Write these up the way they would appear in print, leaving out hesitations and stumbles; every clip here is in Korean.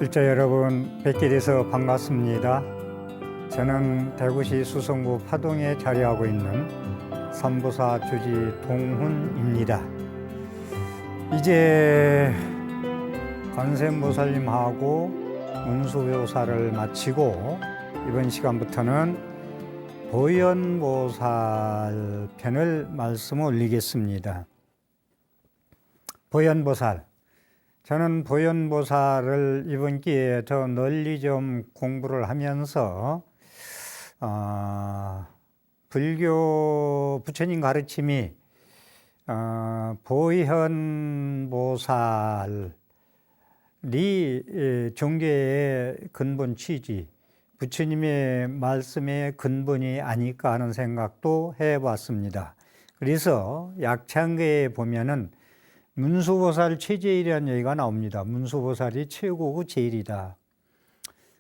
불자 여러분, 뵙게 돼서 반갑습니다. 저는 대구시 수성구 파동에 자리하고 있는 선보사 주지 동훈입니다. 이제 관세음보살님하고 문수보살을 마치고 이번 시간부터는 보현보살 편을 말씀을 올리겠습니다. 보현보살, 저는 보현보살을 이번 기회에 더 널리 좀 공부를 하면서 불교 부처님 가르침이 보현보살이 종교의 근본 취지, 부처님의 말씀의 근본이 아닐까 하는 생각도 해봤습니다. 그래서 약창계에 보면은 문수보살 최제일이라는 얘기가 나옵니다. 문수보살이 최고고 제일이다.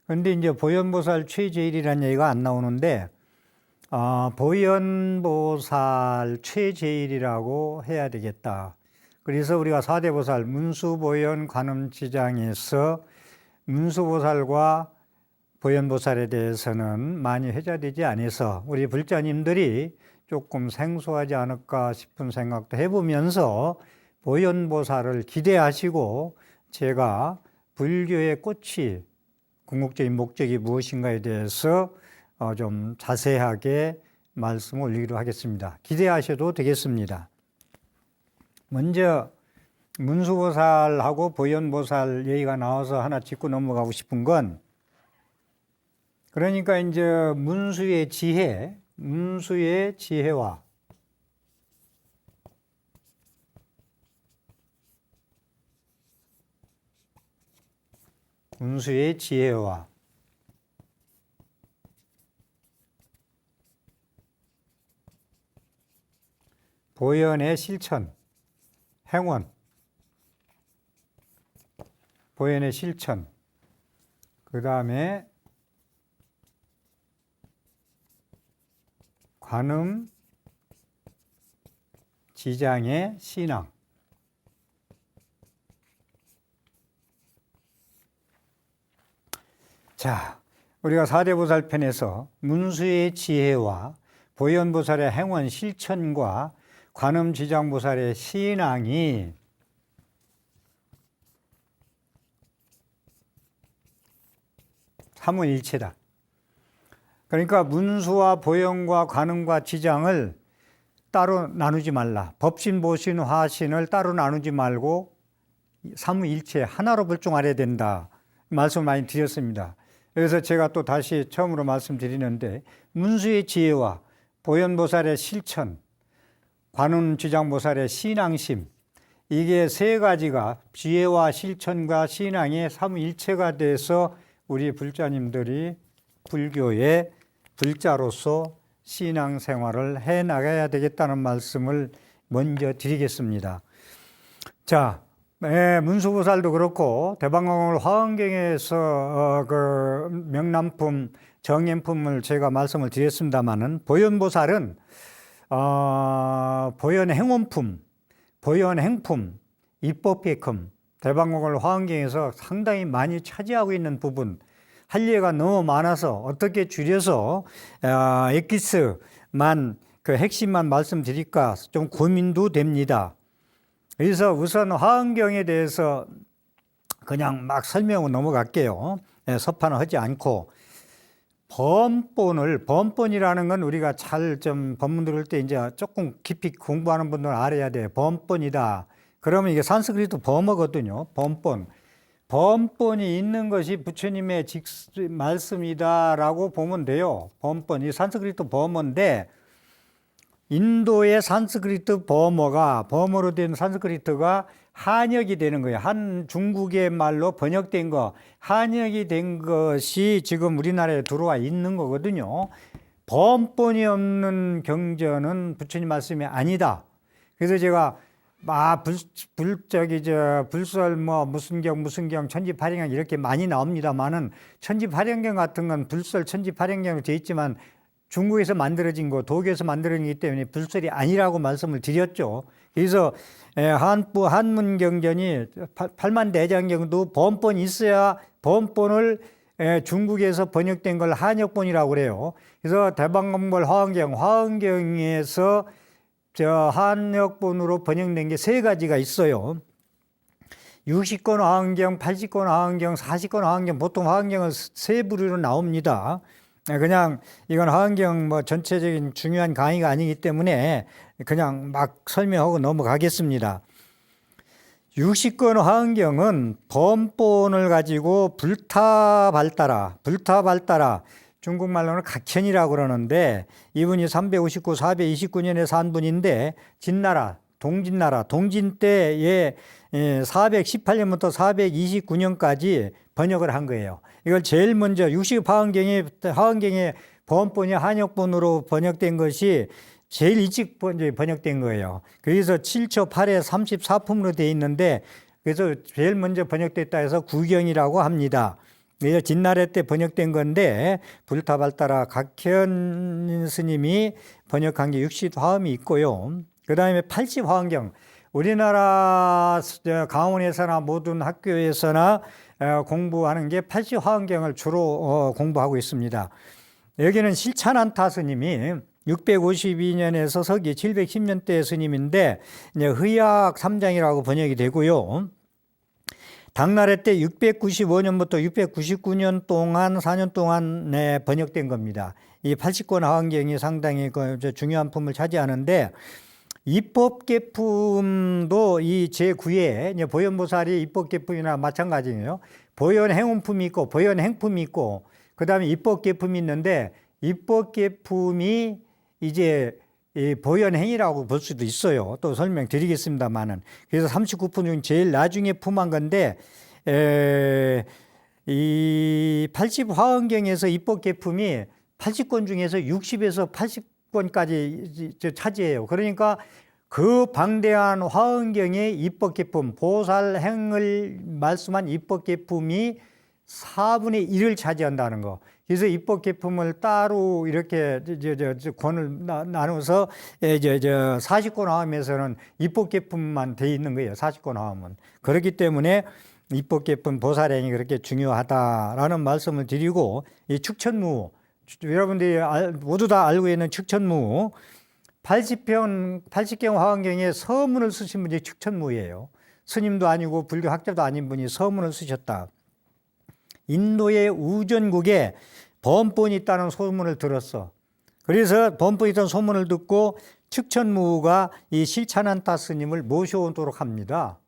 그런데 이제 보현보살 최제일이라는 얘기가 안 나오는데, 보현보살 최제일이라고 해야 되겠다. 그래서 우리가 사대보살 문수보현 관음지장에서 문수보살과 보현보살에 대해서는 많이 회자되지 않아서 우리 불자님들이 조금 생소하지 않을까 싶은 생각도 해보면서 보현보살을 기대하시고 제가 불교의 꽃이 궁극적인 목적이 무엇인가에 대해서 좀 자세하게 말씀을 올리기로 하겠습니다. 기대하셔도 되겠습니다. 먼저 문수보살하고 보현보살 얘기가 나와서 하나 짚고 넘어가고 싶은 건, 그러니까 이제 문수의 지혜와 문수의 지혜와 보현의 실천, 행원, 보현의 실천, 그 다음에 관음 지장의 신앙. 자, 우리가 사대보살 편에서 문수의 지혜와 보현보살의 행원 실천과 관음지장보살의 신앙이 삼위일체다. 그러니까 문수와 보현과 관음과 지장을 따로 나누지 말라. 법신, 보신, 화신을 따로 나누지 말고 삼위일체 하나로 불종하려야 된다. 말씀을 많이 드렸습니다. 그래서 제가 또 다시 처음으로 말씀드리는데, 문수의 지혜와 보현보살의 실천, 관음지장보살의 신앙심, 이게 세 가지가 지혜와 실천과 신앙의 삼위일체가 돼서 우리 불자님들이 불교의 불자로서 신앙생활을 해나가야 되겠다는 말씀을 먼저 드리겠습니다. 자, 문수보살도 그렇고 대방공을 화엄경에서 그 명남품, 정행품을 제가 말씀을 드렸습니다마는, 보현보살은 보현행원품, 보현행품, 입법계금, 대방공을 화엄경에서 상당히 많이 차지하고 있는 부분, 할 얘기가 너무 많아서 어떻게 줄여서 엑기스만 그 핵심만 말씀드릴까 좀 고민도 됩니다. 그래서 우선 화엄경에 대해서 그냥 막 설명을 넘어갈게요. 서판을 하지 않고, 범본이라는 건 우리가 잘 좀 법문 들을 때 이제 조금 깊이 공부하는 분들은 알아야 돼요. 범본이다. 그러면 이게 산스크리트 범어거든요. 범본이 있는 것이 부처님의 말씀이다라고 보면 돼요. 범본, 이 산스크리트 범어인데, 인도의 산스크리트 범어로 된 산스크리트가 한역이 되는 거예요. 중국의 말로 번역된 거, 한역이 된 것이 지금 우리나라에 들어와 있는 거거든요. 범본이 없는 경전은 부처님 말씀이 아니다. 그래서 제가 불설 무슨 경 천지팔영경 이렇게 많이 나옵니다만은, 천지팔영경 같은 건 불설 천지팔영경으로 되어 있지만 중국에서 만들어진 거, 독일에서 만들어진 거기 때문에 불설이 아니라고 말씀을 드렸죠. 그래서 한문경전이 8만 대장경도 번본이 있어야 번본을 중국에서 번역된 걸 한역본이라고 그래요. 그래서 대방공벌 화엄경에서 한역본으로 번역된 게 3가지가 있어요. 60권 화엄경, 80권 화엄경, 40권 화엄경, 보통 화엄경은 3부류로 나옵니다. 그냥 이건 화엄경 뭐 전체적인 중요한 강의가 아니기 때문에 그냥 막 설명하고 넘어가겠습니다. 60권 화엄경은 번본을 가지고 불타발따라 중국말로는 각현이라고 그러는데 이분이 359, 429년에 산 분인데 진나라, 동진 때에 418년부터 429년까지 번역을 한 거예요. 이걸 제일 먼저 60 화엄경의 번본이 한역본으로 번역된 것이 제일 일찍 번역된 거예요. 그래서 7초 8에 34품으로 되어 있는데 그래서 제일 먼저 번역됐다 해서 구경이라고 합니다. 그래서 진나라 때 번역된 건데 불타발따라 각현 스님이 번역한 게 60화엄이 있고요. 그 다음에 80화엄경, 우리나라 강원에서나 모든 학교에서나 공부하는 게 80화엄경을 주로 공부하고 있습니다. 여기는 실찬한타 스님이 652년에서 서기 710년대 스님인데 이제 의학 3장이라고 번역이 되고요. 당나라 때 695년부터 699년 동안 4년 동안 번역된 겁니다. 이 80권 화엄경이 상당히 중요한 품을 차지하는데 입법계품도 이 제9회 보현보살이 입법계품이나 마찬가지예요. 보현행운품이 있고 보현행품이 있고 그 다음에 입법계품이 있는데 입법계품이 이제 보현행이라고 볼 수도 있어요. 또 설명드리겠습니다만은. 그래서 39품 중 제일 나중에 품한 건데 이 80화엄경에서 입법계품이 80권 중에서 60에서 80권까지 차지해요. 그러니까 그 방대한 화엄경의 입법계품, 보살행을 말씀한 입법계품이 4분의 1을 차지한다는 거. 그래서 입법계품을 따로 이렇게 권을 나눠서 40권 화엄에서는 입법계품만 돼 있는 거예요. 40권 화엄은. 그렇기 때문에 입법계품 보살행이 그렇게 중요하다라는 말씀을 드리고 이 축천무, 여러분들이 모두 다 알고 있는 축천무 80경 화엄경에 서문을 쓰신 분이 축천무예요. 스님도 아니고 불교 학자도 아닌 분이 서문을 쓰셨다. 인도의 우전국에 번본이 있다는 소문을 들었어. 그래서 번본이 있다는 소문을 듣고 축천무가 이 실찬한타 스님을 모셔오도록 합니다.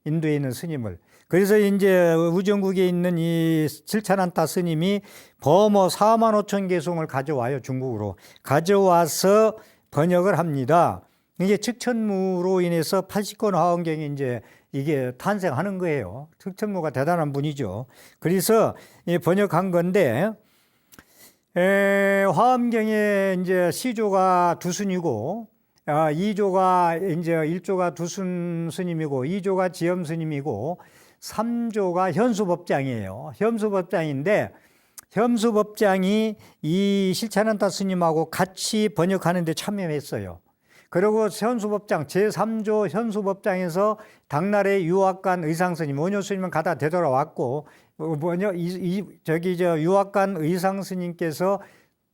인도에 있는 스님을. 그래서 이제 우전국에 있는 이 실찬한타 스님이 범어 4만 5천 개송을 가져와요. 중국으로. 가져와서 번역을 합니다. 이게 축천무로 인해서 80권 화엄경이 이제 이게 탄생하는 거예요. 축천무가 대단한 분이죠. 그래서 번역한 건데, 화엄경에 이제 시조가 두순이고, 2조가 이제 1조가 두순 스님이고, 2조가 지엄 스님이고, 3조가 현수법장이에요. 현수법장인데, 현수법장이 이 실찬한타 스님하고 같이 번역하는 데 참여했어요. 그리고 현수법장 제3조 현수법장에서 당나라에 유학 간 의상스님, 원효스님은 가다 되돌아왔고 유학 간 의상스님께서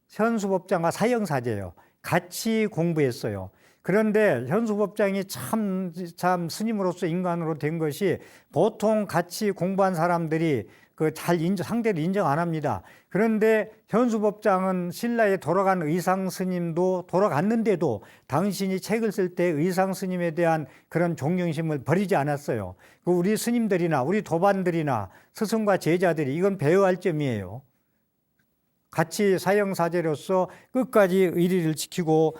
현수법장과 사형사제예요. 같이 공부했어요. 그런데 현수법장이 참 스님으로서 인간으로 된 것이 보통 같이 공부한 사람들이 상대를 인정 안 합니다. 그런데 현수법장은 신라에 돌아간 의상 스님도 돌아갔는데도 당신이 책을 쓸 때 의상 스님에 대한 그런 존경심을 버리지 않았어요. 우리 스님들이나 우리 도반들이나 스승과 제자들이 이건 배워야 할 점이에요. 같이 사형사제로서 끝까지 의리를 지키고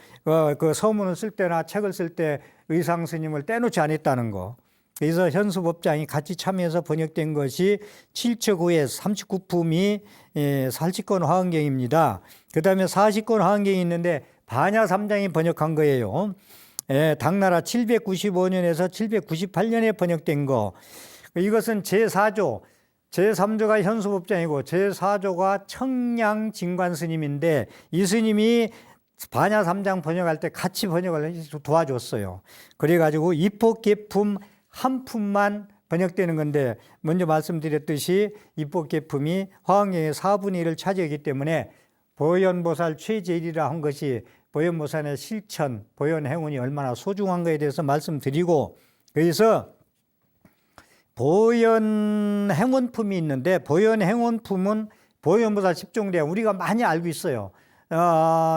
그 서문을 쓸 때나 책을 쓸 때 의상 스님을 떼놓지 않았다는 거. 그래서 현수법장이 같이 참여해서 번역된 것이 7초 9에 39품이 80권 화엄경입니다. 그 다음에 40권 화엄경이 있는데 반야 3장이 번역한 거예요. 당나라 795년에서 798년에 번역된 거. 이것은 제4조 제3조가 현수법장이고 제4조가 청량진관 스님인데 이 스님이 반야 3장 번역할 때 같이 번역을 도와줬어요. 그래가지고 입법계품 한 품만 번역되는 건데 먼저 말씀드렸듯이 입법계품이 화엄경의 4분의 1을 차지하기 때문에 보현보살 최제일이라 한 것이 보현보살의 실천, 보현행운이 얼마나 소중한 것에 대해서 말씀드리고, 그래서 보현행운품이 있는데 보현행운품은 보현보살 10종대왕 우리가 많이 알고 있어요.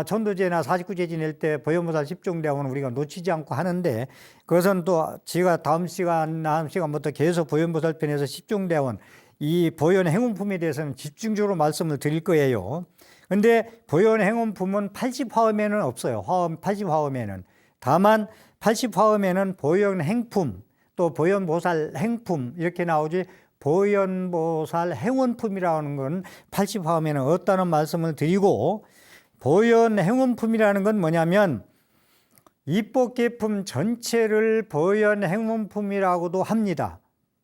전도제나 49제 지낼 때 보현보살 10종대왕은 우리가 놓치지 않고 하는데 그것은 또 제가 다음 시간부터 계속 보현보살 편에서 10종대왕 이 보현행운품에 대해서는 집중적으로 말씀을 드릴 거예요. 근데 보현행운품은 80화음에는 없어요. 80화음에는. 다만 80화음에는 보현행품 또 보현보살 행품 이렇게 나오지 보현보살 행운품이라는 건 80화음에는 없다는 말씀을 드리고, 보현행운품이라는 건 뭐냐면 입법계품 전체를 보현행운품이라고도 합니다.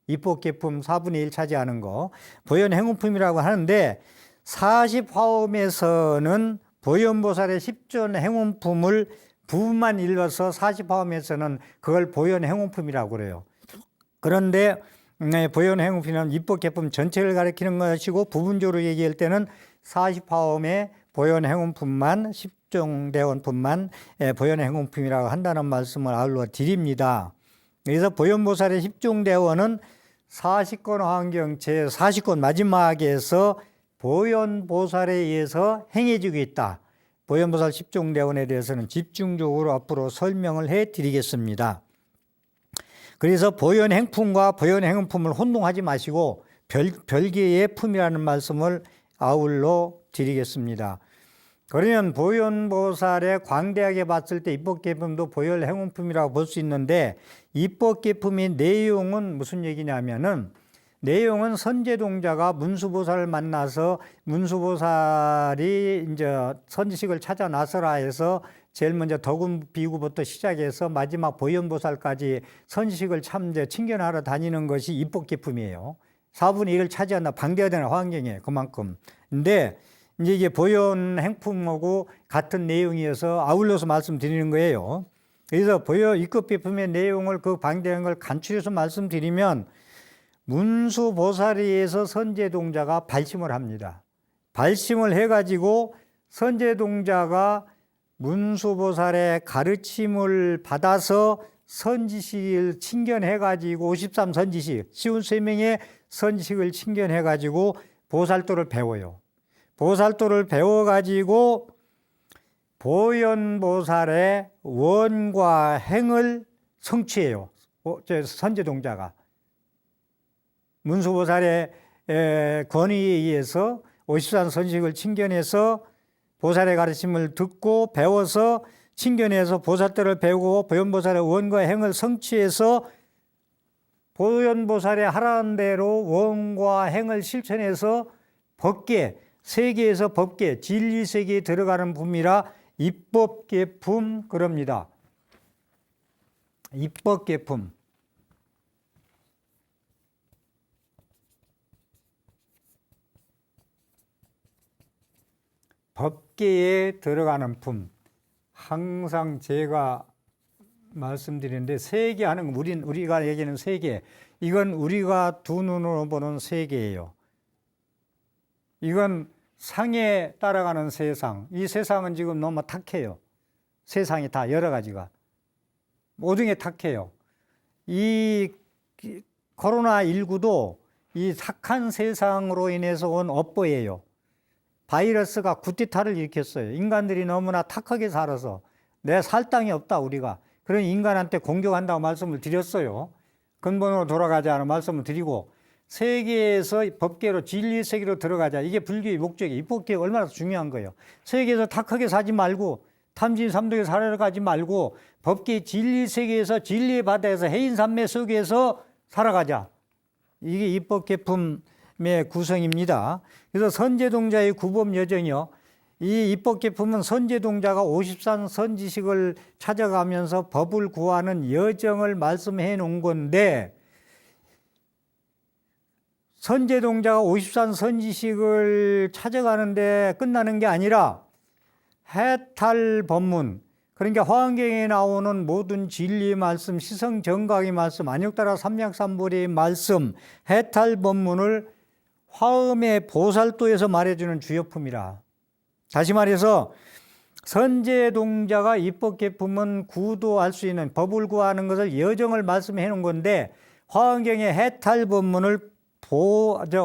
입법계품 4분의 1 차지하는 거 보현행운품이라고 하는데 40화음에서는 보현보살의 10전 행운품을 부분만 읽어서 40화음에서는 그걸 보현행운품이라고 그래요. 그런데 보현행운품은 입법계품 전체를 가리키는 것이고 부분적으로 얘기할 때는 40화음에 보현행운품만 10종대원품만 보현행운품이라고 한다는 말씀을 아울러 드립니다. 그래서 보현보살의 10종대원은 40권 화엄경 제40권 마지막에서 보현보살에 의해서 행해지고 있다. 보현보살 10종대원에 대해서는 집중적으로 앞으로 설명을 해드리겠습니다. 그래서 보현행품과 보현행운품을 혼동하지 마시고 별개의 품이라는 말씀을 아울러 드리겠습니다. 그러면 보현보살의 광대하게 봤을 때 입법계품도 보현행운품이라고 볼 수 있는데 입법계품의 내용은 무슨 얘기냐면은 내용은 선제동자가 문수보살을 만나서 문수보살이 이제 선지식을 찾아 나서라 해서 제일 먼저 덕운 비구부터 시작해서 마지막 보현보살까지 선지식을 친견하러 다니는 것이 입법계품이에요. 4분의 1을 차지한다. 방대하다는 화엄경에 그만큼. 근데 이제 이게 보현행품하고 같은 내용이어서 아울러서 말씀드리는 거예요. 그래서 입법계품의 내용을 그 방대한 걸 간추려서 말씀드리면 문수보살에 의해서 선제동자가 발심을 합니다. 발심을 해가지고 선제동자가 문수보살의 가르침을 받아서 선지식을 친견해가지고 53선지식, 쉬운 세명의 선지식을 친견해가지고 보살도를 배워요. 보살도를 배워가지고 보현보살의 원과 행을 성취해요. 선제동자가. 문수보살의 권위에 의해서 53선지식을 친견해서 보살의 가르침을 듣고 배워서 친견해서 보살도를 배우고 보현보살의 원과 행을 성취해서 보현보살의 하라는 대로 원과 행을 실천해서 법계, 세계에서 법계, 진리세계에 들어가는 품이라 입법계품 그럽니다. 입법계품. 법계에 들어가는 품. 항상 제가 말씀드리는데 세계 하는 우리가 얘기하는 세계, 이건 우리가 두 눈으로 보는 세계예요. 이건 상에 따라가는 세상. 이 세상은 지금 너무 탁해요. 세상이 다 여러 가지가 모든 게 탁해요. 이 코로나19도 이 탁한 세상으로 인해서 온 업보예요. 바이러스가 구티타를 일으켰어요. 인간들이 너무나 탁하게 살아서 내 살 땅이 없다 우리가. 그런 인간한테 공격한다고 말씀을 드렸어요. 근본으로 돌아가자는 말씀을 드리고 세계에서 법계로 진리 세계로 들어가자. 이게 불교의 목적이에요. 입법계가 얼마나 중요한 거예요. 세계에서 탁하게 사지 말고 탐진삼독에 살아가지 말고 법계 진리 세계에서 진리의 바다에서 해인산매 속에서 살아가자. 이게 입법계품의 구성입니다. 그래서 선제동자의 구법 여정이요. 이 입법계품은 선제동자가 53선지식을 찾아가면서 법을 구하는 여정을 말씀해 놓은 건데 선제동자가 53 선지식을 찾아가는데 끝나는 게 아니라 해탈 법문, 그러니까 화엄경에 나오는 모든 진리의 말씀, 시성정각의 말씀, 안욕따라 삼약삼보리의 말씀, 해탈 법문을 화엄의 보살도에서 말해주는 주요품이라. 다시 말해서 선제동자가 입법계품은 구도할 수 있는 법을 구하는 것을 여정을 말씀해 놓은 건데, 화엄경의 해탈 법문을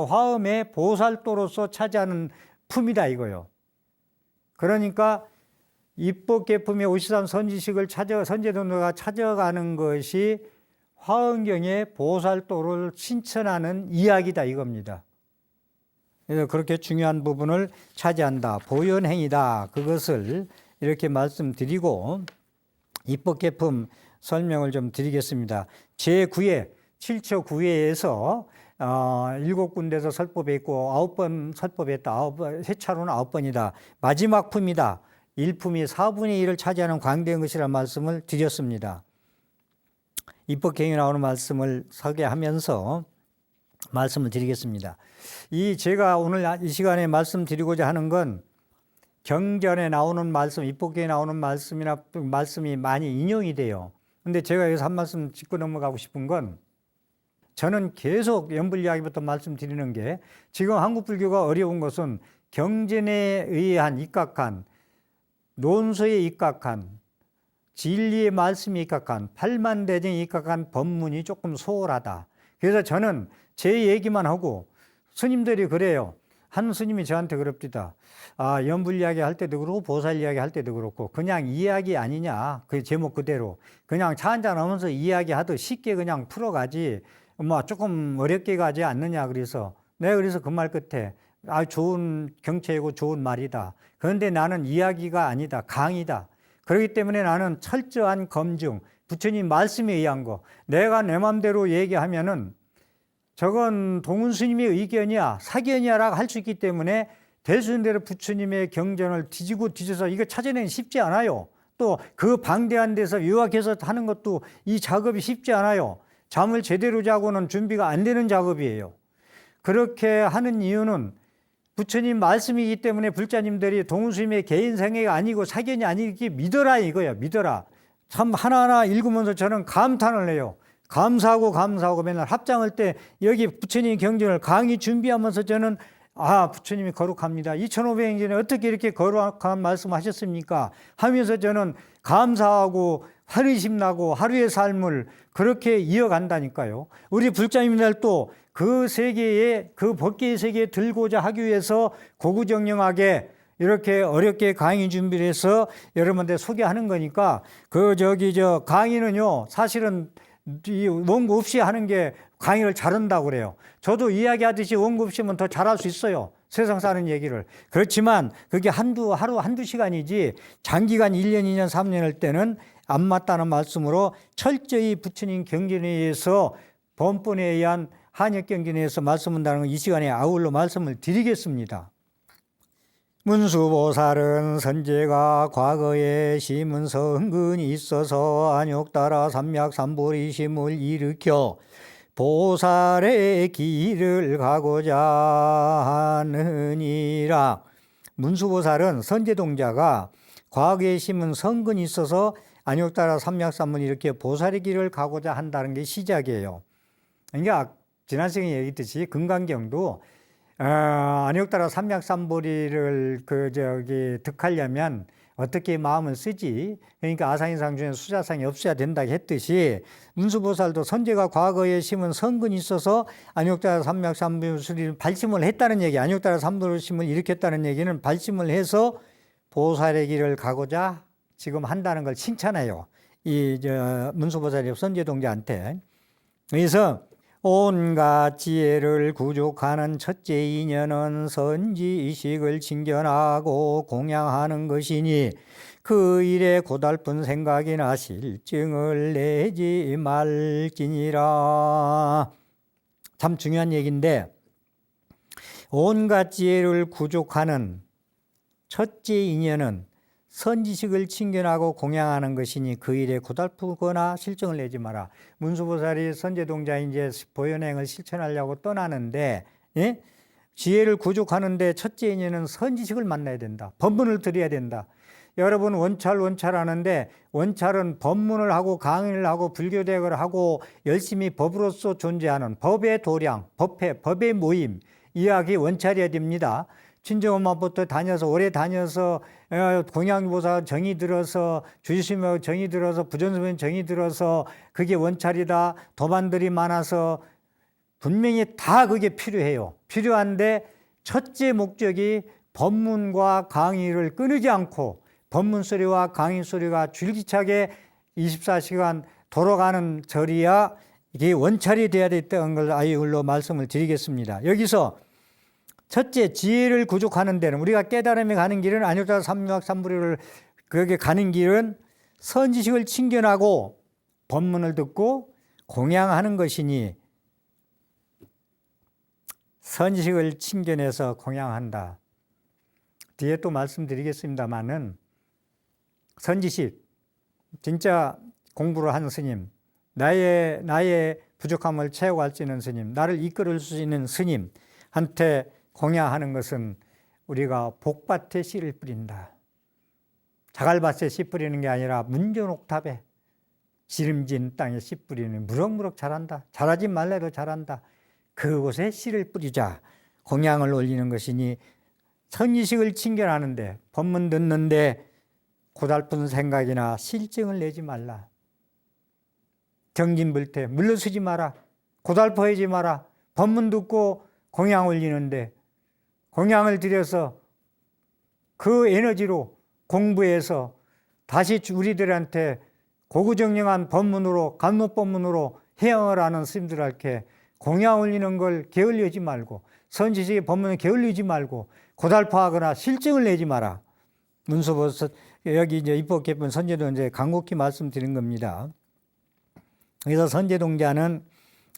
화엄의 보살도로서 차지하는 품이다 이거요. 그러니까 입법계품의 53 선지식을 선제동자가 찾아가는 것이 화엄경의 보살도를 신천하는 이야기다 이겁니다. 그래서 그렇게 중요한 부분을 차지한다. 보현행이다. 그것을 이렇게 말씀드리고 입법계품 설명을 좀 드리겠습니다. 제9회 7초 9회에서 7군데서 설법에 있고 9번 설법에 있다. 회차로는 9번이다. 마지막 품이다. 1품이 4분의 1을 차지하는 광대한 것이라는 말씀을 드렸습니다. 입법경에 나오는 말씀을 소개하면서 말씀을 드리겠습니다. 제가 오늘 이 시간에 말씀드리고자 하는 건 경전에 나오는 말씀, 입법경에 나오는 말씀이 많이 인용이 돼요. 근데 제가 여기서 한 말씀 짚고 넘어가고 싶은 건, 저는 계속 연불이야기부터 말씀드리는 게, 지금 한국불교가 어려운 것은 경전에 의한 입각한, 논소에 입각한, 진리의 말씀이 입각한, 팔만대정에 입각한 법문이 조금 소홀하다. 그래서 저는 제 얘기만 하고, 스님들이 그래요. 한 스님이 저한테 그럽니다. 연불 이야기 할 때도 그렇고 보살 이야기 할 때도 그렇고 그냥 이야기 아니냐. 그 제목 그대로 그냥 차 한잔 하면서 이야기하듯 쉽게 그냥 풀어가지 조금 어렵게 가지 않느냐. 그래서 내가 그래서 그 말 끝에 좋은 경체이고 좋은 말이다. 그런데 나는 이야기가 아니다. 강의다. 그렇기 때문에 나는 철저한 검증, 부처님 말씀에 의한 거, 내가 내 마음대로 얘기하면은 저건 동훈 스님의 의견이야, 사견이야 라고 할 수 있기 때문에 될 수 있는 대로 부처님의 경전을 뒤지고 뒤져서 이거 찾아내기 쉽지 않아요. 또 그 방대한 데서 요약해서 하는 것도 이 작업이 쉽지 않아요. 잠을 제대로 자고는 준비가 안 되는 작업이에요. 그렇게 하는 이유는 부처님 말씀이기 때문에 불자님들이 동훈 스님의 개인 생애가 아니고 사견이 아니기 믿어라 이거야. 믿어라. 참 하나하나 읽으면서 저는 감탄을 해요. 감사하고 맨날 합장할 때 여기 부처님 경전을 강의 준비하면서 저는 부처님이 거룩합니다. 2500년 전에 어떻게 이렇게 거룩한 말씀하셨습니까? 하면서 저는 감사하고 화르심 나고 하루의 삶을 그렇게 이어간다니까요. 우리 불자님들도 그 세계에, 그 법계의 세계에 들고자 하기 위해서 고구정령하게 이렇게 어렵게 강의 준비를 해서 여러분들 소개하는 거니까 강의는요 사실은 이 원고 없이 하는 게 강의를 잘한다고 그래요. 저도 이야기하듯이 원고 없이면 더 잘할 수 있어요. 세상 사는 얘기를. 그렇지만 그게 하루 한두 시간이지 장기간 1년, 2년, 3년 할 때는 안 맞다는 말씀으로 철저히 부처님 경전에 의해서 번번에 의한 한역경전에 의해서 말씀한다는 걸 이 시간에 아울러 말씀을 드리겠습니다. 문수보살은 선제가 과거에 심은 성근이 있어서 안욕따라 삼약삼보리심을 일으켜 보살의 길을 가고자 하느니라. 문수보살은 선제동자가 과거에 심은 성근이 있어서 안욕따라 삼약삼을 이렇게 보살의 길을 가고자 한다는 게 시작이에요. 그러니까 지난 시간에 얘기했듯이 금강경도 안욕따라 삼약삼보리를 득하려면 어떻게 마음을 쓰지? 그러니까 아상이상 중에 수자상이 없어야 된다 했듯이 문수보살도 선제가 과거에 심은 성근이 있어서 안욕따라 삼약삼보리를 발심을 했다는 얘기, 안욕따라 삼보리심을 일으켰다는 얘기는 발심을 해서 보살의 길을 가고자 지금 한다는 걸 칭찬해요. 문수보살이 선제동자한테. 그래서 온갖 지혜를 구족하는 첫째 인연은 선지의식을 칭견하고 공양하는 것이니 그 일에 고달픈 생각이나 실증을 내지 말지니라. 참 중요한 얘기인데, 온갖 지혜를 구족하는 첫째 인연은 선지식을 칭견하고 공양하는 것이니 그 일에 고달프거나 실증을 내지 마라. 문수보살이 선제동자 이제 보현행을 실천하려고 떠나는데, 예? 지혜를 구족하는데 첫째 인연은 선지식을 만나야 된다. 법문을 들어야 된다. 여러분 원찰 하는데 원찰은 법문을 하고 강의를 하고 불교대학을 하고 열심히 법으로서 존재하는 법의 도량, 법의 모임, 이야기 원찰이어야 됩니다. 친정엄마부터 다녀서 오래 다녀서 공양보사 정이 들어서 주지심하고 정이 들어서 부전수면 정이 들어서 그게 원찰이다. 도반들이 많아서 분명히 다 그게 필요해요. 필요한데 첫째 목적이 법문과 강의를 끊이지 않고 법문 소리와 강의 소리가 줄기차게 24시간 돌아가는 절이야 이게 원찰이 돼야 됐다는 걸 아이울로 말씀을 드리겠습니다. 여기서 첫째 지혜를 구족하는 데는 우리가 깨달음에 가는 길은 안효자 삼유학 삼부리를 그게 가는 길은 선지식을 칭견하고 법문을 듣고 공양하는 것이니 선지식을 칭견해서 공양한다. 뒤에 또 말씀드리겠습니다만은 선지식 진짜 공부를 하는 스님, 나의 부족함을 채워갈 수 있는 스님, 나를 이끌을 수 있는 스님한테 공양하는 것은 우리가 복밭에 씨를 뿌린다. 자갈밭에 씨 뿌리는 게 아니라 문전옥탑에 지름진 땅에 씨 뿌리는 무럭무럭 자란다. 자라지 말래도 자란다. 그곳에 씨를 뿌리자. 공양을 올리는 것이니 선지식을 칭견하는데 법문 듣는데 고달픈 생각이나 실증을 내지 말라. 정진불태 물러서지 마라. 고달퍼하지 마라. 법문 듣고 공양 올리는데 공양을 들여서 그 에너지로 공부해서 다시 우리들한테 고구정령한 법문으로 간목법문으로 해양을 하는 스님들한테 공양 올리는 걸 게을리하지 말고 선지식의 법문을 게을리지 말고 고달파하거나 실증을 내지 마라. 문수보살 여기 이제 입법개편 선제도 이제 간곡히 말씀드린 겁니다. 그래서 선제동자는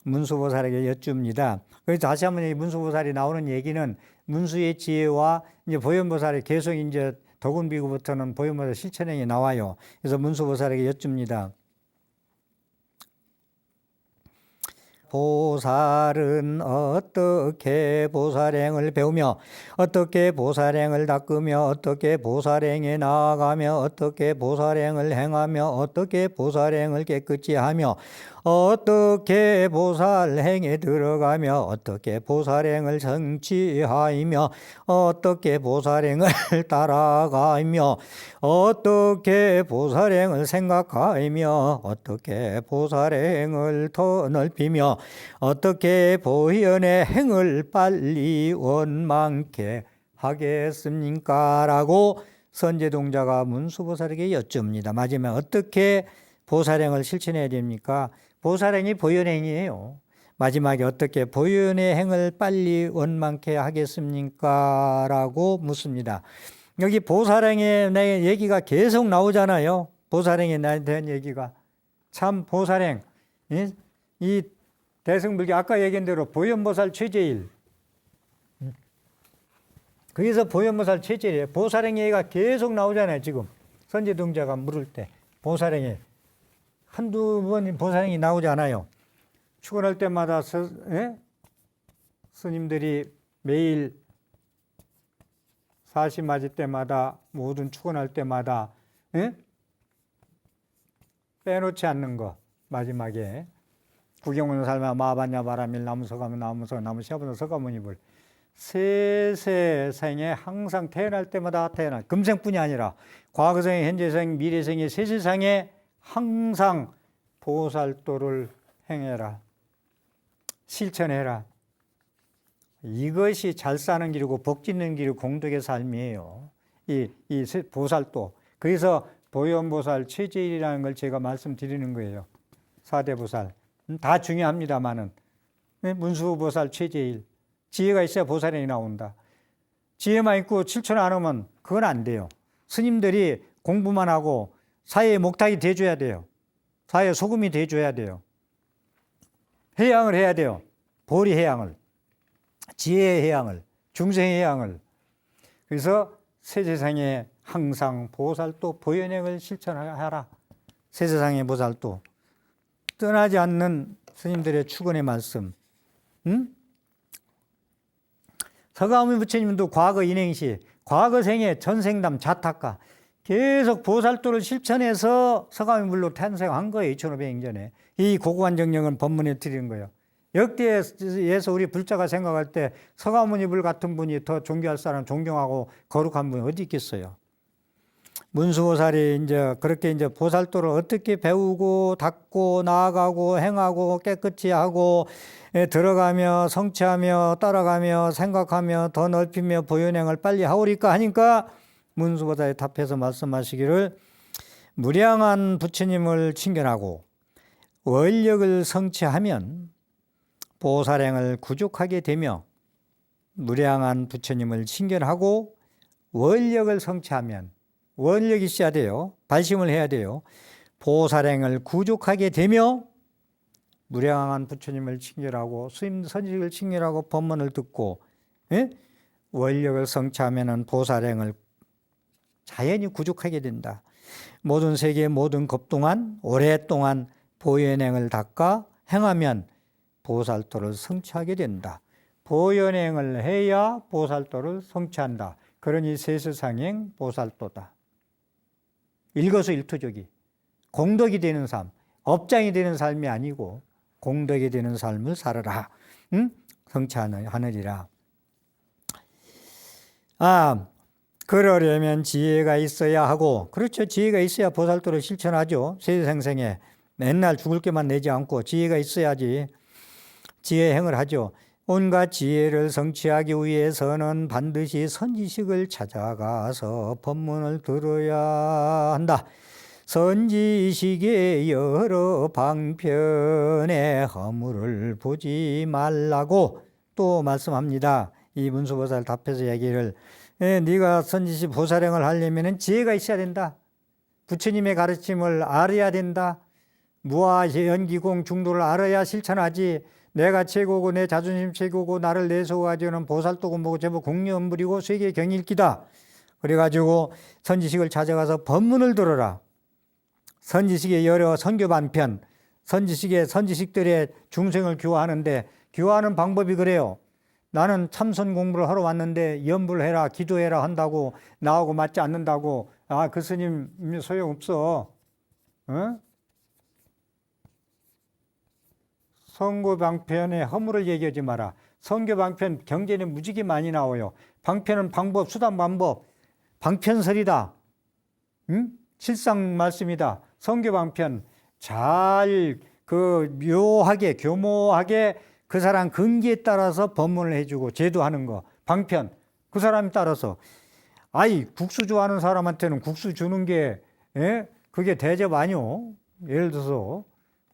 문수보살에게 여쭙니다. 그래서 다시 한번 이 문수보살이 나오는 얘기는 문수의 지혜와 이제 보현보살이 계속 이제 덕운비구부터는 보현보살 실천행이 나와요. 그래서 문수보살에게 여쭙니다. 보살은 어떻게 보살행을 배우며 어떻게 보살행을 닦으며 어떻게 보살행에 나아가며 어떻게 보살행을 행하며 어떻게 보살행을 깨끗이 하며 어떻게 보살행에 들어가며 어떻게 보살행을 성취하며 어떻게 보살행을 따라가며 어떻게 보살행을 생각하며 어떻게 보살행을 더 넓히며 어떻게 보현의 행을 빨리 원만케 하겠습니까? 라고 선제동자가 문수보살에게 여쭙니다. 마지막에 어떻게 보살행을 실천해야 됩니까? 보살행이 보현행이에요. 마지막에 어떻게 보현의 행을 빨리 원만케 하겠습니까? 라고 묻습니다. 여기 보살행에 대한 얘기가 계속 나오잖아요. 보살행에 대한 얘기가. 참 보살행. 이 대승불교 아까 얘기한 대로 보현보살 최제일. 거기서 보현보살 최제일이에요. 보살행 얘기가 계속 나오잖아요. 지금 선제동자가 물을 때 보살행에. 한두 번 보살행이 나오지 않아요. 출근할 때마다 스님들이 매일 사시 맞을 때마다 모든 출근할 때마다 빼놓지 않는 거. 마지막에 구경하는 삶아 마반야 바라밀 나무 서가문 나무 서 나무 시아보는 서가문이불 세세생에 항상 태어날 때마다 태어날 금생뿐이 아니라 과거생, 현재생, 미래생의 세세상에 항상 보살도를 행해라. 실천해라. 이것이 잘 사는 길이고 복 짓는 길이고 공덕의 삶이에요. 이 보살도. 그래서 보현보살 최제일이라는 걸 제가 말씀드리는 거예요. 4대 보살. 다 중요합니다만은 문수보살 최제일. 지혜가 있어야 보살행이 나온다. 지혜만 있고 실천 안 하면 그건 안 돼요. 스님들이 공부만 하고 사회의 목탁이 돼줘야 돼요. 사회의 소금이 돼줘야 돼요. 해양을 해야 돼요. 보리 해양을. 지혜의 해양을. 중생의 해양을. 그래서 새 세상에 항상 보살도 보현행을 실천하라. 세세상의 보살도 떠나지 않는 스님들의 축원의 말씀. 응? 서가모니 부처님도 과거 인행시, 과거 생에 전생담 자타가 계속 보살도를 실천해서 서가모니 물로 탄생한 거예요. 2500년 전에. 이 고고한 정령은 법문에 드리는 거예요. 역대에서 우리 불자가 생각할 때 서가모니 불 같은 분이 더 존경할 사람, 존경하고 거룩한 분이 어디 있겠어요? 문수보살이 이제 그렇게 이제 보살도를 어떻게 배우고 닦고 나아가고 행하고 깨끗이 하고 들어가며 성취하며 따라가며 생각하며 더 넓히며 보현행을 빨리 하오리까 하니까 문수보살이 답해서 말씀하시기를 무량한 부처님을 칭견하고 원력을 성취하면 보살행을 구족하게 되며 무량한 부처님을 칭견하고 원력을 성취하면 원력이 있어야 돼요. 발심을 해야 돼요. 보살행을 구족하게 되며 무량한 부처님을 칭견하고 스님 선지식을 칭견하고 법문을 듣고 원력을 성취하면 보살행을 자연히 구족하게 된다. 모든 세계 모든 급 동안 오랫동안 보현행을 닦아 행하면 보살도를 성취하게 된다. 보현행을 해야 보살도를 성취한다. 그러니 세세상행 보살도다. 일거수일투족이 공덕이 되는 삶, 업장이 되는 삶이 아니고 공덕이 되는 삶을 살아라. 성취하느리라. 그러려면 지혜가 있어야 하고, 그렇죠. 지혜가 있어야 보살도를 실천하죠. 세세생생에 맨날 죽을 게만 내지 않고 지혜가 있어야지 지혜행을 하죠. 온갖 지혜를 성취하기 위해서는 반드시 선지식을 찾아가서 법문을 들어야 한다. 선지식의 여러 방편의 허물을 보지 말라고 또 말씀합니다. 이 문수보살 답해서 얘기를 네가 선지식 보살행을 하려면 지혜가 있어야 된다. 부처님의 가르침을 알아야 된다. 무아 연기공 중도를 알아야 실천하지. 내가 최고고 내 자존심 최고고 나를 내세워가지고는 보살도고 뭐고 제법 공연물이고 세계 경일기다. 그래가지고 선지식을 찾아가서 법문을 들어라. 선지식의 여러 선교 반편, 선지식들의 중생을 교화하는데 교화하는 방법이 그래요. 나는 참선 공부를 하러 왔는데 염불 해라, 기도해라 한다고 나하고 맞지 않는다고 그 스님 소용없어. 선교방편의 허물을 얘기하지 마라. 선교방편 경전에 무지개 많이 나와요. 방편은 방법, 수단, 방법. 방편설이다. 실상 말씀이다. 선교방편 잘 묘하게 교모하게 그 사람 근기에 따라서 법문을 해주고 제도하는 거. 방편 그 사람에 따라서 국수 좋아하는 사람한테는 국수 주는 게 그게 대접 아니오. 예를 들어서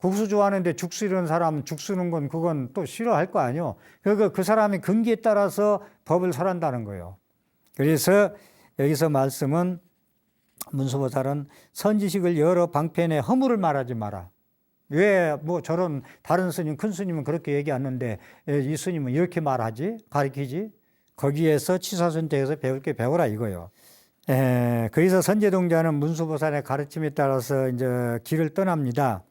국수 좋아하는데 죽수 이런 사람 죽 쓰는 건 그건 또 싫어할 거 아니요. 그러니까 그 사람의 근기에 따라서 법을 설한다는 거예요. 그래서 여기서 말씀은 문수보살은 선지식을 여러 방편의 허물을 말하지 마라. 왜 저런 다른 스님 큰 스님은 그렇게 얘기하는데 이 스님은 이렇게 말하지 가르치지 거기에서 치사선택에서 배울 게 배워라 이거요. 그래서 선제동자는 문수보살의 가르침에 따라서 이제 길을 떠납니다.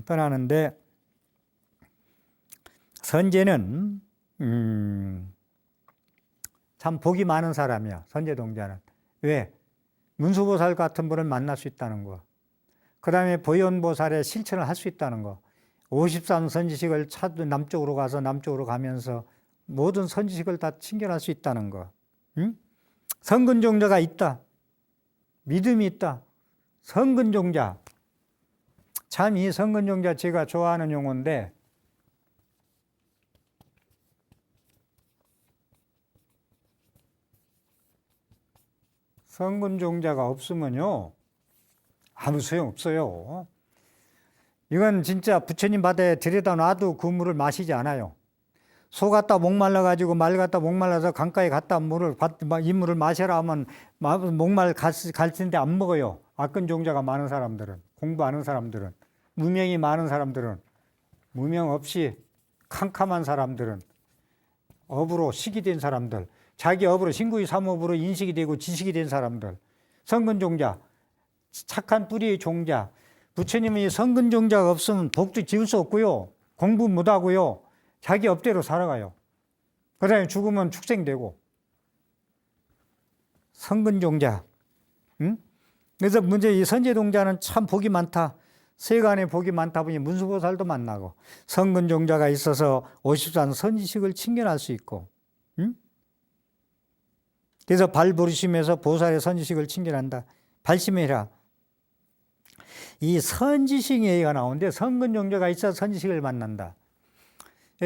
떠나는데 선제는 참 복이 많은 사람이야. 선제동자는. 왜? 문수보살 같은 분을 만날 수 있다는 거. 그 다음에 보현보살의 실천을 할 수 있다는 거. 53 선지식을 남쪽으로 가서 남쪽으로 가면서 모든 선지식을 다 친견할 수 있다는 거. 성근종자가 있다. 믿음이 있다. 성근종자. 참 이 성근종자 제가 좋아하는 용어인데 성근종자가 없으면요 아무 소용 없어요. 이건 진짜 부처님 바다에 들여다 놔도 그 물을 마시지 않아요. 소 갖다 목말라 가지고 말 갖다 목말라서 강가에 갖다 이 물을 마셔라 하면 목말 갈 텐데 안 먹어요. 악근 종자가 많은 사람들은, 공부하는 사람들은, 무명이 많은 사람들은, 무명 없이 캄캄한 사람들은, 업으로 식이 된 사람들, 자기 업으로 신구이 삼업으로 인식이 되고 지식이 된 사람들, 성근종자, 착한 뿌리의 종자. 부처님이 성근종자가 없으면 복도 지을 수 없고요. 공부 못하고요. 자기 업대로 살아가요. 그 다음에 죽으면 축생되고. 성근종자. 응? 그래서 문제 이 선제동자는 참 복이 많다. 세간에 복이 많다 보니 문수보살도 만나고 성근종자가 있어서 50산 선지식을 칭견할 수 있고, 응? 그래서 발부르심에서 보살의 선지식을 칭견한다. 발심해라. 이 선지식 얘기가 나오는데 성근종자가 있어서 선지식을 만난다.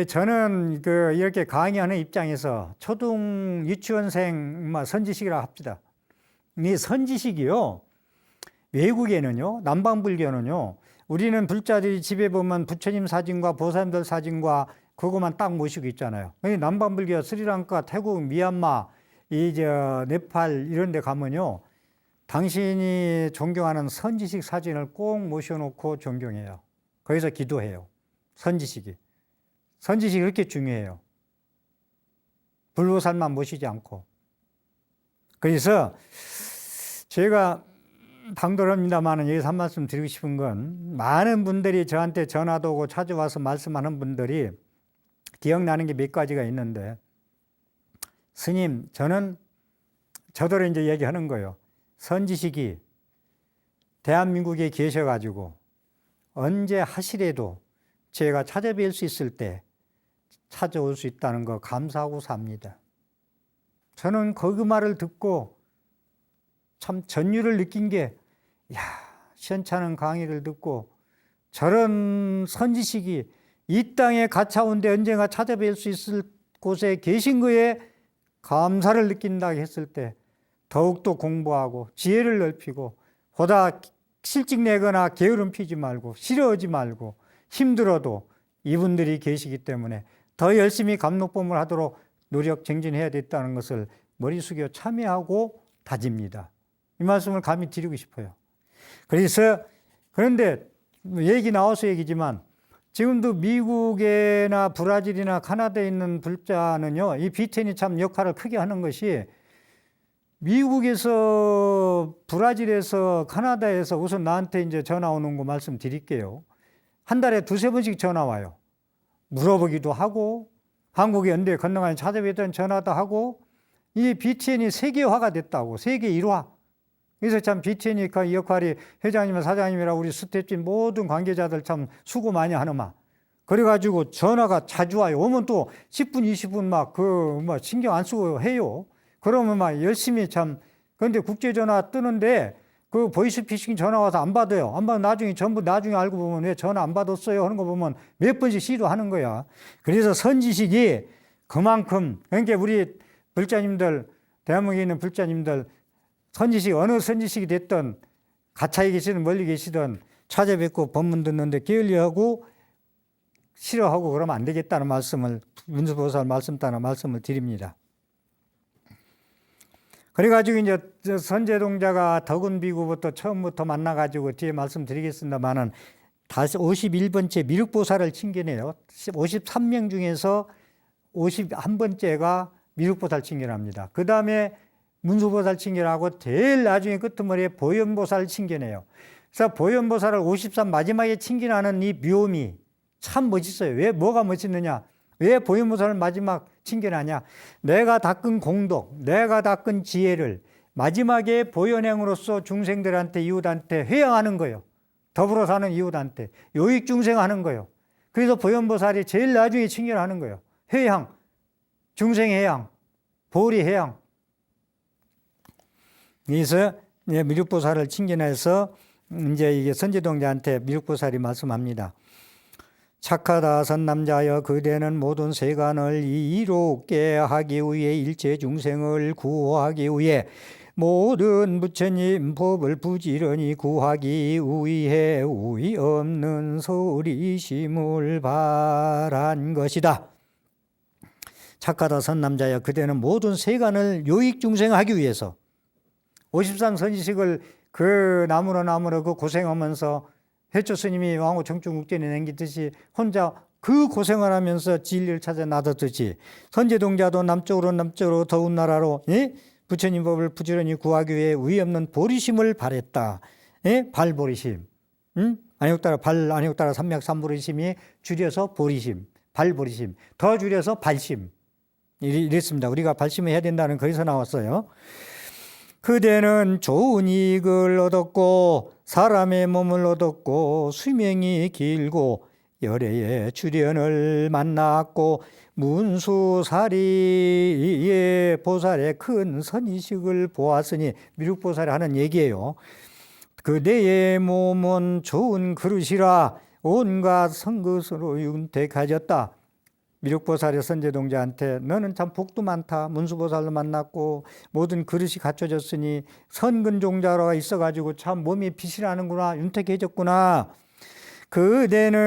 저는 이렇게 강의하는 입장에서 초등 유치원생 선지식이라 합시다. 이 선지식이요. 외국에는요, 남방불교는요, 우리는 불자들이 집에 보면 부처님 사진과 보살님들 사진과 그거만 딱 모시고 있잖아요. 남방불교 스리랑카, 태국, 미얀마, 네팔 이런 데 가면요, 당신이 존경하는 선지식 사진을 꼭 모셔놓고 존경해요. 거기서 기도해요. 선지식이. 선지식이 그렇게 중요해요. 불보살만 모시지 않고. 그래서 제가 당돌합니다만 여기서 한 말씀 드리고 싶은 건 많은 분들이 저한테 전화도 오고 찾아와서 말씀하는 분들이 기억나는 게 몇 가지가 있는데, 스님, 저더러 이제 얘기하는 거예요. 선지식이 대한민국에 계셔가지고 언제 하시래도 제가 찾아뵐 수 있을 때 찾아올 수 있다는 거 감사하고 삽니다. 저는 그 말을 듣고 참 전율을 느낀 게, 시원찮은 강의를 듣고 저런 선지식이 이 땅에 갇혀온데 언젠가 찾아뵐 수 있을 곳에 계신 거에 감사를 느낀다 했을 때 더욱더 공부하고 지혜를 넓히고 보다 실직내거나 게으름 피지 말고 싫어하지 말고 힘들어도 이분들이 계시기 때문에 더 열심히 감독법을 하도록 노력 정진해야 됐다는 것을 머리 숙여 참여하고 다집니다. 이 말씀을 감히 드리고 싶어요. 그런데 얘기 나와서 얘기지만 지금도 미국이나 브라질이나 카나다에 있는 불자는요, 이 B10이 참 역할을 크게 하는 것이, 미국에서, 브라질에서, 카나다에서 우선 나한테 이제 전화 오는 거 말씀드릴게요. 한 달에 2-3번씩 전화 와요. 물어보기도 하고, 한국에 언제 건너가니 찾아뵙던 전화도 하고, 이 B10이 세계화가 됐다고, 세계 1화. 그래서 참 B10이 그 역할이 회장님이나 사장님이라 우리 스태프진 모든 관계자들 참 수고 많이 하는마. 그래가지고 전화가 자주 와요. 오면 또 10분, 20분 신경 안 쓰고 해요. 그러면 열심히 참, 그런데 국제전화 뜨는데 그 보이스피싱 전화 와서 안 받아요. 안 받으면 나중에 알고 보면 왜 전화 안 받았어요 하는 거 보면 몇 번씩 시도하는 거야. 그래서 선지식이 그만큼, 그러니까 우리 불자님들, 대한민국에 있는 불자님들, 어느 선지식이 됐든 가차에 계시든 멀리 계시든 찾아뵙고 법문 듣는데 게을리하고 싫어하고 그러면 안 되겠다는 말씀을, 문수보살 말씀 따라 말씀을 드립니다. 그래가지고 이제 선제동자가 덕은비구부터 처음부터 만나가지고 뒤에 말씀드리겠습니다만은 다시 51번째 미륵보살을 칭견해요. 53명 중에서 51번째가 미륵보살 칭견합니다. 그 다음에 문수보살 칭견하고 제일 나중에 끄트머리에 보현보살 칭견해요. 그래서 보현보살을 53 마지막에 칭견하는 이 묘미 참 멋있어요. 왜, 뭐가 멋있느냐? 왜 보현보살을 마지막 칭견하냐? 내가 닦은 공덕, 내가 닦은 지혜를 마지막에 보현행으로서 중생들한테, 이웃한테 회양하는 거예요. 더불어 사는 이웃한테 요익중생하는 거예요. 그래서 보현보살이 제일 나중에 칭견하는 거예요. 회양, 중생회양, 보리회양. 그래서 미륵보살을 칭견해서 이제 이게 선제동자한테 미륵보살이 말씀합니다. 착하다 선남자여, 그대는 모든 세간을 이롭게 하기 위해 일체 중생을 구하기 위해 모든 부처님 법을 부지런히 구하기 위해 우의 없는 소리심을 바란 것이다. 착하다 선남자여, 그대는 모든 세간을 요익중생하기 위해서 50산 선지식을 그 나무로 그 고생하면서 해초 스님이 왕후 청중국전에 남기듯이 혼자 그 고생을 하면서 진리를 찾아 나섰듯이 선제동자도 남쪽으로 더운 나라로 부처님 법을 부지런히 구하기 위해 의의 없는 보리심을 발했다. 예? 발보리심. 안욕따라 안욕따라 삼맥삼보리심이 줄여서 보리심, 발보리심. 더 줄여서 발심. 이랬습니다. 우리가 발심을 해야 된다는 거기서 나왔어요. 그대는 좋은 이익을 얻었고 사람의 몸을 얻었고 수명이 길고 열애의 주련을 만났고 문수사리의 보살의 큰 선의식을 보았으니 미륵보살이 하는 얘기예요. 그대의 몸은 좋은 그릇이라 온갖 선것으로 윤택하였다. 미륵보살의 선제동자한테 너는 참 복도 많다. 문수보살도 만났고 모든 그릇이 갖춰졌으니 선근종자가 있어가지고 참 몸이 빛이 나는구나. 윤택해졌구나. 그대는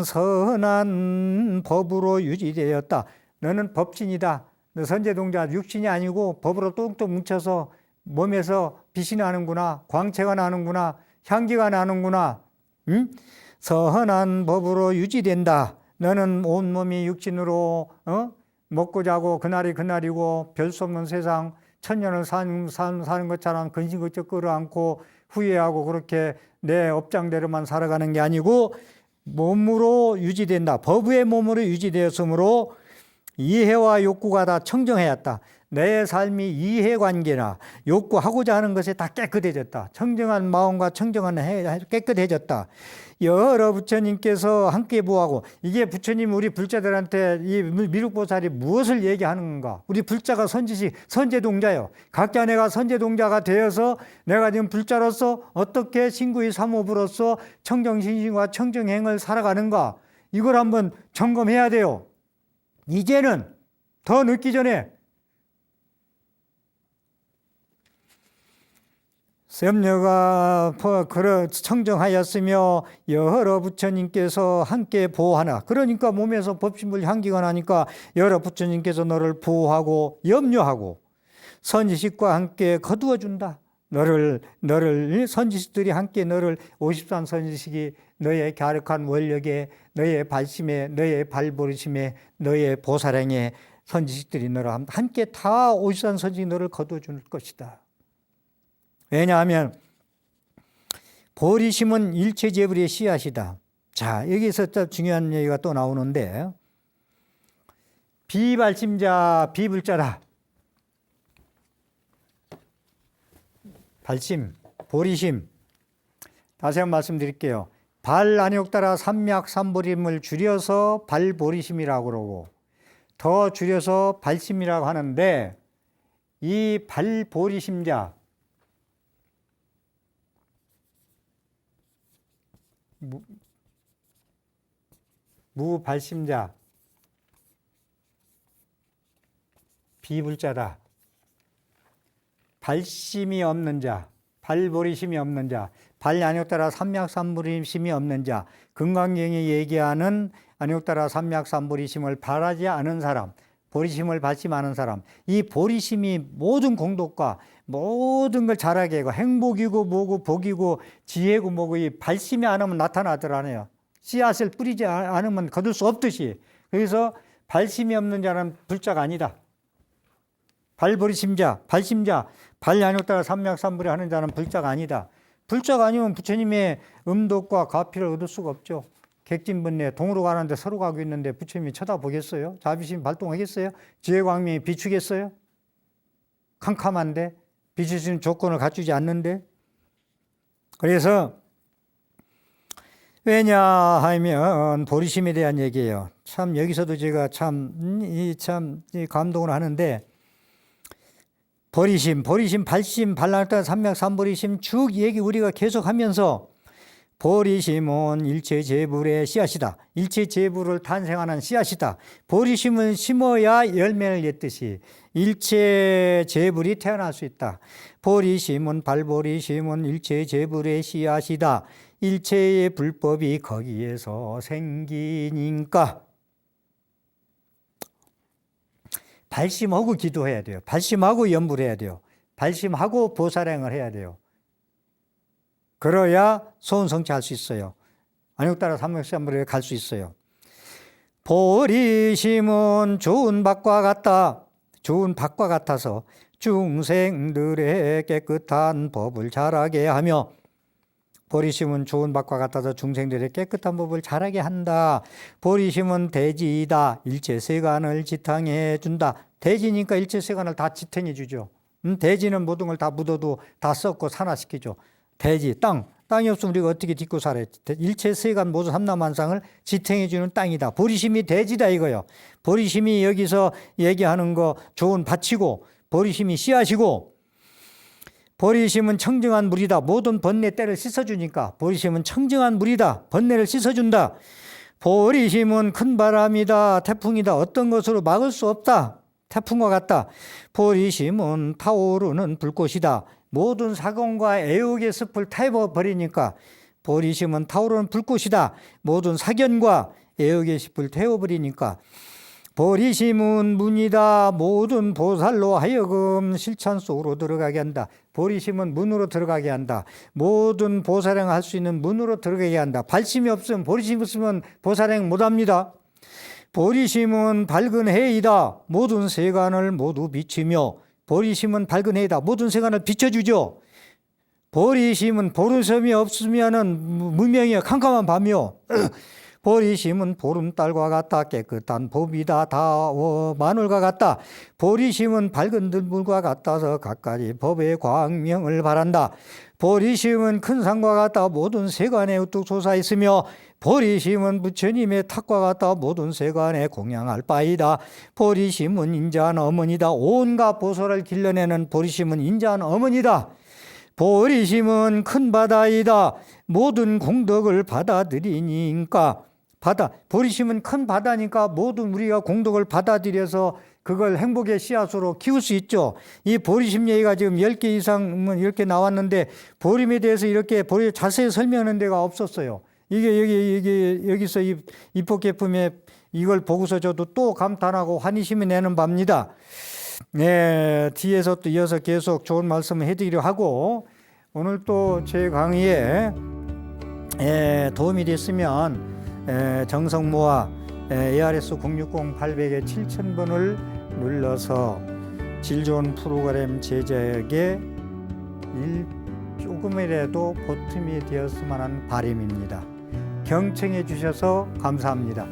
선한 법으로 유지되었다. 너는 법신이다. 너 선제동자 육신이 아니고 법으로 뚱뚱 뭉쳐서 몸에서 빛이 나는구나. 광채가 나는구나. 향기가 나는구나. 선한 법으로 유지된다. 너는 온몸이 육신으로 먹고 자고 그날이 그날이고 별 수 없는 세상 천년을 사는 것처럼 근심걱정 끌어안고 후회하고 그렇게 내 업장대로만 살아가는 게 아니고 몸으로 유지된다. 법의 몸으로 유지되었으므로 이해와 욕구가 다 청정해졌다. 내 삶이 이해관계나 욕구하고자 하는 것에 다 깨끗해졌다. 청정한 마음과 청정한 깨끗해졌다. 여러 부처님께서 함께 보하고 이게 부처님 우리 불자들한테 이 미륵보살이 무엇을 얘기하는 건가? 우리 불자가 선제동자예요. 각자 내가 선제동자가 되어서 내가 지금 불자로서 어떻게 신구의 삼호부로서 청정신심과 청정행을 살아가는가? 이걸 한번 점검해야 돼요. 이제는 더 늦기 전에 염려가 청정하였으며 여러 부처님께서 함께 보호하나. 그러니까 몸에서 법신불 향기가 나니까 여러 부처님께서 너를 보호하고 염려하고 선지식과 함께 거두어준다. 너를 선지식들이 함께 너를 53 선지식이 너의 갸륵한 원력에 너의 발심에 너의 발보리심에 너의 보살행에 선지식들이 너를 함께 다 53 선지식이 너를 거두어줄 것이다. 왜냐하면 보리심은 일체재불의 씨앗이다. 자, 여기서 또 중요한 얘기가 또 나오는데 비발심자 비불자라. 발심, 보리심. 다시 한번 말씀드릴게요. 발안욕따라 삼맥삼보림을 줄여서 발보리심이라고 그러고 더 줄여서 발심이라고 하는데 이 발보리심자 무발심자 비불자다. 발심이 없는 자, 발보리심이 없는 자, 발안욕따라 삼맥삼보리심이 없는 자, 금강경이 얘기하는 안욕따라 삼맥삼보리심을 바라지 않은 사람, 보리심을 발심하는 사람, 이 보리심이 모든 공덕과 모든 걸 잘하게 하고 행복이고 뭐고 복이고 지혜고 뭐고 이 발심이 안 하면 나타나더라네요. 씨앗을 뿌리지 않으면 거둘 수 없듯이. 그래서 발심이 없는 자는 불자가 아니다. 발보리심자, 발심자, 발안욕따라 삼맥삼보리 하는 자는 불자가 아니다. 불자가 아니면 부처님의 음덕과 가피를 얻을 수가 없죠. 객진분내 동으로 가는데 서로 가고 있는데 부처님이 쳐다보겠어요? 자비심 발동하겠어요? 지혜광명이 비추겠어요? 캄캄한데 비추시는 조건을 갖추지 않는데. 그래서 왜냐하면 보리심에 대한 얘기예요. 참 여기서도 제가 참 감동을 하는데 보리심, 발심, 발안욕따라 삼맥삼보리심 쭉 얘기 우리가 계속하면서 보리심은 일체재불의 씨앗이다. 일체재불을 탄생하는 씨앗이다. 보리심을 심어야 열매를 맺듯이 일체재불이 태어날 수 있다. 보리심은 발보리심은 일체재불의 씨앗이다. 일체의 불법이 거기에서 생기니까 발심하고 기도해야 돼요. 발심하고 염불 해야 돼요. 발심하고 보살행을 해야 돼요. 그래야 소원성취할 수 있어요. 안욕따라 삼맥삼보리에 갈 수 있어요. 보리심은 좋은 밭과 같다. 좋은 밭과 같아서 중생들의 깨끗한 법을 자라게 하며, 보리심은 좋은 밭과 같아서 중생들의 깨끗한 법을 자라게 한다. 보리심은 대지이다. 일체 세간을 지탱해 준다. 대지니까 일체 세간을 다 지탱해 주죠. 대지는 모든 걸 다 묻어도 다 썩고 산화시키죠. 대지, 땅이 없으면 우리가 어떻게 딛고 살아요? 일체 세간 모두 삼라만상을 지탱해 주는 땅이다. 보리심이 대지다 이거요. 보리심이 여기서 얘기하는 거 좋은 밭이고, 보리심이 씨앗이고, 보리심은 청정한 물이다. 모든 번뇌 때를 씻어주니까 보리심은 청정한 물이다. 번뇌를 씻어준다. 보리심은 큰 바람이다. 태풍이다. 어떤 것으로 막을 수 없다. 태풍과 같다. 보리심은 타오르는 불꽃이다. 모든 사건과 애욕의 습을 태워버리니까 보리심은 타오르는 불꽃이다. 모든 사견과 애욕의 습을 태워버리니까 보리심은 문이다. 모든 보살로 하여금 실천 속으로 들어가게 한다. 보리심은 문으로 들어가게 한다. 모든 보살행 할 수 있는 문으로 들어가게 한다. 발심이 없으면, 보리심 없으면 보살행 못합니다. 보리심은 밝은 해이다. 모든 세간을 모두 비추며, 보리심은 밝은 해이다. 모든 세간을 비춰주죠. 보리심은 보리섬이 없으면은 무명이야. 캄캄한 밤이요. 보리심은 보름달과 같다. 깨끗한 봄이다. 다워 마늘과 같다. 보리심은 밝은 들물과 같아서 갖가지 법의 광명을 바란다. 보리심은 큰 산과 같다. 모든 세간에 우뚝 솟아있으며, 보리심은 부처님의 탁과 같다. 모든 세간에 공양할 바이다. 보리심은 인자한 어머니다. 온갖 보살을 길러내는 보리심은 인자한 어머니다. 보리심은 큰 바다이다. 모든 공덕을 받아들이니까, 보리심은 큰 바다니까 모든 우리가 공덕을 받아들여서 그걸 행복의 씨앗으로 키울 수 있죠. 이 보리심 얘기가 지금 10개 이상 이렇게 나왔는데, 보림에 대해서 이렇게 자세히 설명하는 데가 없었어요. 이게 여기서 이 입법계품에 이걸 보고서 저도 또 감탄하고 환희심이 내는 바입니다. 네, 뒤에서 또 이어서 계속 좋은 말씀을 해드리려 하고, 오늘 또 제 강의에 도움이 됐으면 정성모아 ARS 060-800에 7000번을 눌러서 질 좋은 프로그램 제작에 조금이라도 보탬이 되었으면 하는 바람입니다. 경청해 주셔서 감사합니다.